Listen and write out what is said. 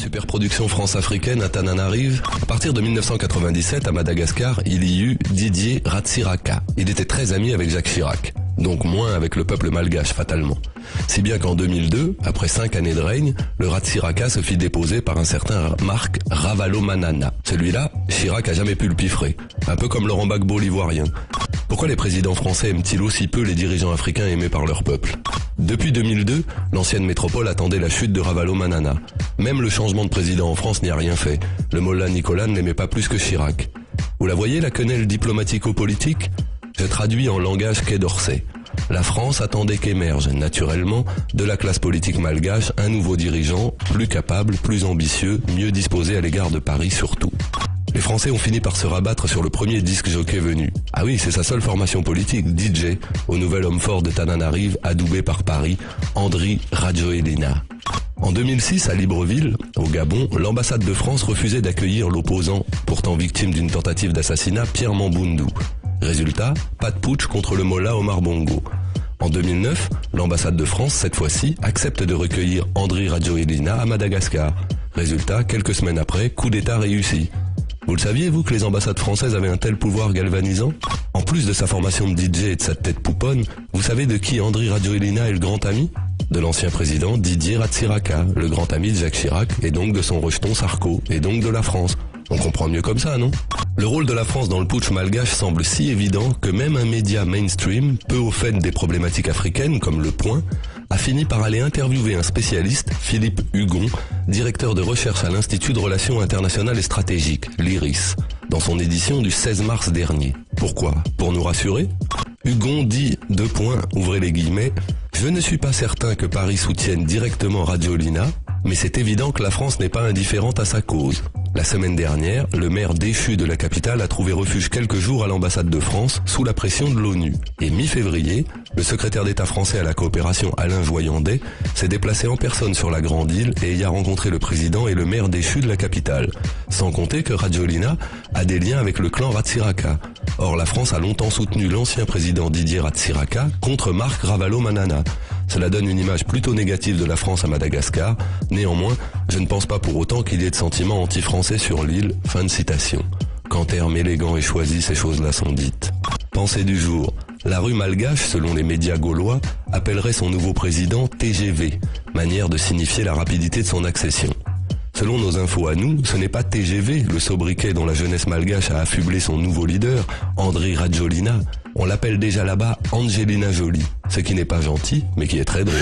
superproduction France-africaine à Tananarive. À partir de 1997, à Madagascar, il y eut Didier Ratsiraka. Il était très ami avec Jacques Chirac, donc moins avec le peuple malgache fatalement. Si bien qu'en 2002, après 5 années de règne, le Ratsiraka se fit déposer par un certain Marc Ravalomanana. Celui-là, Chirac a jamais pu le piffrer, un peu comme Laurent Gbagbo l'ivoirien. Pourquoi les présidents français aiment-ils aussi peu les dirigeants africains aimés par leur peuple? Depuis 2002, l'ancienne métropole attendait la chute de Ravalomanana. Même le changement de président en France n'y a rien fait. Le mollah Nicolas ne l'aimait pas plus que Chirac. Vous la voyez, la quenelle diplomatico-politique? Je traduis en langage Quai d'Orsay. La France attendait qu'émerge, naturellement, de la classe politique malgache un nouveau dirigeant, plus capable, plus ambitieux, mieux disposé à l'égard de Paris surtout. Les Français ont fini par se rabattre sur le premier disque jockey venu. Ah oui, c'est sa seule formation politique, DJ, au nouvel homme fort de Tananarive, adoubé par Paris, Andry Rajoelina. En 2006, à Libreville, au Gabon, l'ambassade de France refusait d'accueillir l'opposant, pourtant victime d'une tentative d'assassinat, Pierre Mamboundou. Résultat, pas de putsch contre le mollah Omar Bongo. En 2009, l'ambassade de France, cette fois-ci, accepte de recueillir Andry Rajoelina à Madagascar. Résultat, quelques semaines après, coup d'État réussi. Vous le saviez, vous, que les ambassades françaises avaient un tel pouvoir galvanisant? En plus de sa formation de DJ et de sa tête pouponne, vous savez de qui Andry Rajoelina est le grand ami? De l'ancien président Didier Ratsiraka, le grand ami de Jacques Chirac, et donc de son rejeton Sarko, et donc de la France. On comprend mieux comme ça, non? Le rôle de la France dans le putsch malgache semble si évident que même un média mainstream, peu au fait des problématiques africaines, comme Le Point, a fini par aller interviewer un spécialiste, Philippe Hugon, directeur de recherche à l'Institut de Relations Internationales et Stratégiques, l'IRIS, dans son édition du 16 mars dernier. Pourquoi? Pour nous rassurer? Hugon dit, ouvrez les guillemets, « Je ne suis pas certain que Paris soutienne directement Rajoelina, mais c'est évident que la France n'est pas indifférente à sa cause. La semaine dernière, le maire déchu de la capitale a trouvé refuge quelques jours à l'ambassade de France sous la pression de l'ONU. Et mi-février, le secrétaire d'État français à la coopération Alain Joyandet s'est déplacé en personne sur la Grande Île et y a rencontré le président et le maire déchu de la capitale. Sans compter que Rajoelina a des liens avec le clan Ratsiraka. Or, la France a longtemps soutenu l'ancien président Didier Ratsiraka contre Marc Ravalomanana. Cela donne une image plutôt négative de la France à Madagascar. Néanmoins, je ne pense pas pour autant qu'il y ait de sentiments anti-français sur l'île. Fin de citation. Qu'en termes élégants et choisis, ces choses-là sont dites. Pensée du jour. La rue malgache, selon les médias gaulois, appellerait son nouveau président TGV, manière de signifier la rapidité de son accession. Selon nos infos à nous, ce n'est pas TGV, le sobriquet dont la jeunesse malgache a affublé son nouveau leader, Andry Rajoelina. On l'appelle déjà là-bas Angelina Jolie, ce qui n'est pas gentil, mais qui est très drôle.